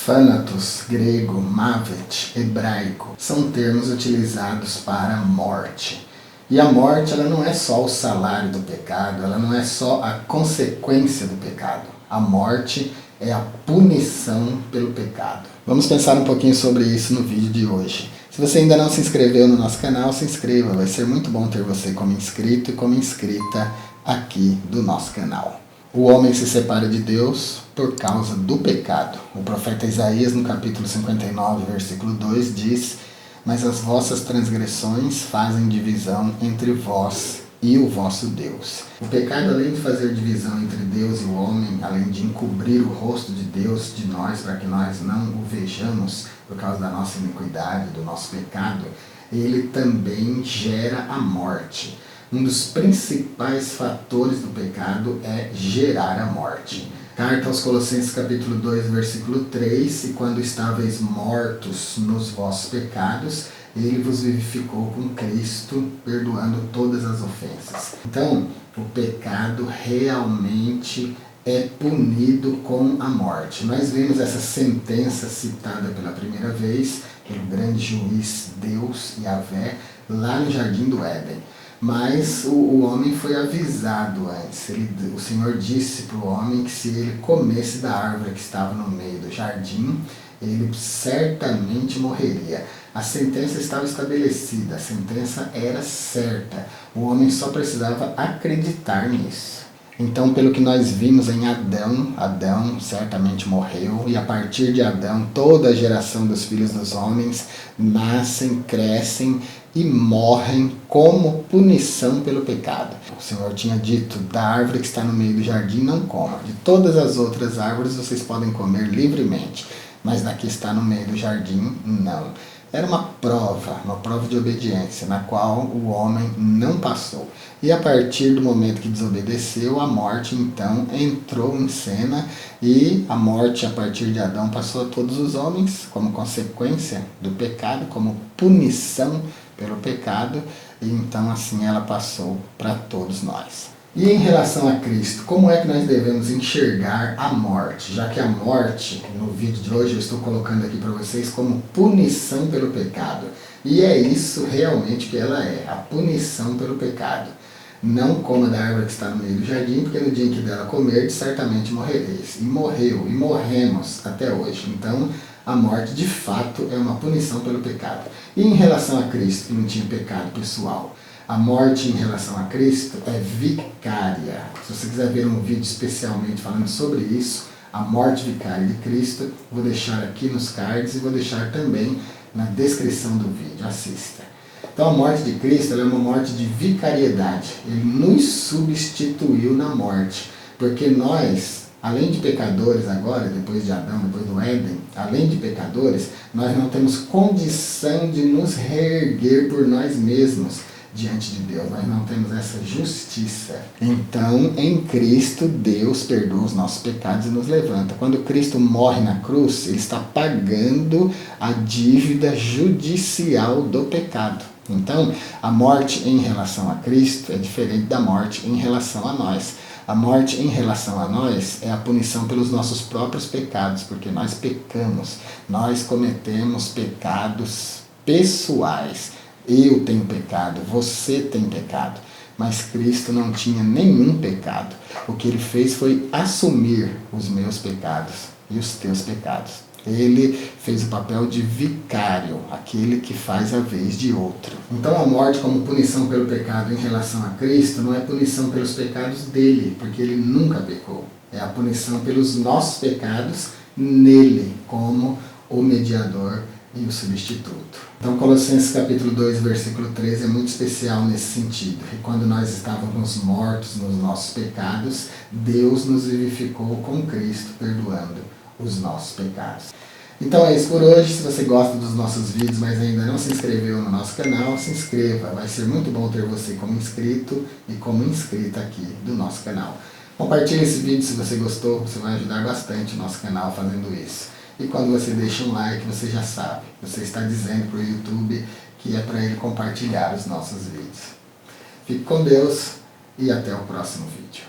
Thanatos, grego, Mavet, hebraico, são termos utilizados para morte. E a morte, ela não é só o salário do pecado, ela não é só a consequência do pecado. A morte é a punição pelo pecado. Vamos pensar um pouquinho sobre isso no vídeo de hoje. Se você ainda não se inscreveu no nosso canal, se inscreva. Vai ser muito bom ter você como inscrito e como inscrita aqui do nosso canal. O homem se separa de Deus por causa do pecado. O profeta Isaías, no capítulo 59, versículo 2, diz: "Mas as vossas transgressões fazem divisão entre vós e o vosso Deus." O pecado, além de fazer divisão entre Deus e o homem, além de encobrir o rosto de Deus de nós para que nós não o vejamos por causa da nossa iniquidade, do nosso pecado, ele também gera a morte. Um dos principais fatores do pecado é gerar a morte. Carta aos Colossenses capítulo 2, versículo 3, "E quando estáveis mortos nos vossos pecados, ele vos vivificou com Cristo, perdoando todas as ofensas." Então, o pecado realmente é punido com a morte. Nós vimos essa sentença citada pela primeira vez pelo grande juiz Deus, Yahvé, lá no Jardim do Éden. Mas o homem foi avisado antes. O Senhor disse para o homem que se ele comesse da árvore que estava no meio do jardim, ele certamente morreria. A sentença estava estabelecida, a sentença era certa. O homem só precisava acreditar nisso. Então, pelo que nós vimos em Adão, Adão certamente morreu, e a partir de Adão, toda a geração dos filhos dos homens nascem, crescem e morrem como punição pelo pecado. O Senhor tinha dito: da árvore que está no meio do jardim não coma, de todas as outras árvores vocês podem comer livremente, mas da que está no meio do jardim, não. Era uma prova de obediência, na qual o homem não passou. E a partir do momento que desobedeceu, a morte então entrou em cena, e a morte a partir de Adão passou a todos os homens como consequência do pecado, como punição pelo pecado, e então assim ela passou para todos nós. E em relação a Cristo, como é que nós devemos enxergar a morte? Já que a morte, no vídeo de hoje, eu estou colocando aqui para vocês como punição pelo pecado. E é isso realmente que ela é, a punição pelo pecado. Não coma da árvore que está no meio do jardim, porque no dia em que dela comerdes, certamente morrereis. E morreu, e morremos até hoje. Então, a morte, de fato, é uma punição pelo pecado. E em relação a Cristo, que não tinha pecado pessoal? A morte em relação a Cristo é vicária. Se você quiser ver um vídeo especialmente falando sobre isso, a morte vicária de Cristo, vou deixar aqui nos cards e vou deixar também na descrição do vídeo. Assista. Então, a morte de Cristo, ela é uma morte de vicariedade. Ele nos substituiu na morte, porque nós, além de pecadores agora, depois de Adão, depois do Éden, além de pecadores, nós não temos condição de nos reerguer por nós mesmos diante de Deus. Nós não temos essa justiça. Então, em Cristo, Deus perdoa os nossos pecados e nos levanta. Quando Cristo morre na cruz, Ele está pagando a dívida judicial do pecado. Então, a morte em relação a Cristo é diferente da morte em relação a nós. A morte em relação a nós é a punição pelos nossos próprios pecados, porque nós pecamos, nós cometemos pecados pessoais. Eu tenho pecado, você tem pecado, mas Cristo não tinha nenhum pecado. O que Ele fez foi assumir os meus pecados e os teus pecados. Ele fez o papel de vicário, aquele que faz a vez de outro. Então a morte como punição pelo pecado em relação a Cristo não é punição pelos pecados dele, porque ele nunca pecou. É a punição pelos nossos pecados nele, como o mediador e o substituto. Então Colossenses capítulo 2, versículo 13 é muito especial nesse sentido. E quando nós estávamos mortos nos nossos pecados, Deus nos vivificou com Cristo, perdoando os nossos pecados. Então é isso por hoje. Se você gosta dos nossos vídeos, mas ainda não se inscreveu no nosso canal, se inscreva. Vai ser muito bom ter você como inscrito e como inscrita aqui do nosso canal. Compartilhe esse vídeo se você gostou, você vai ajudar bastante o nosso canal fazendo isso. E quando você deixa um like, você já sabe, você está dizendo para o YouTube que é para ele compartilhar os nossos vídeos. Fique com Deus e até o próximo vídeo.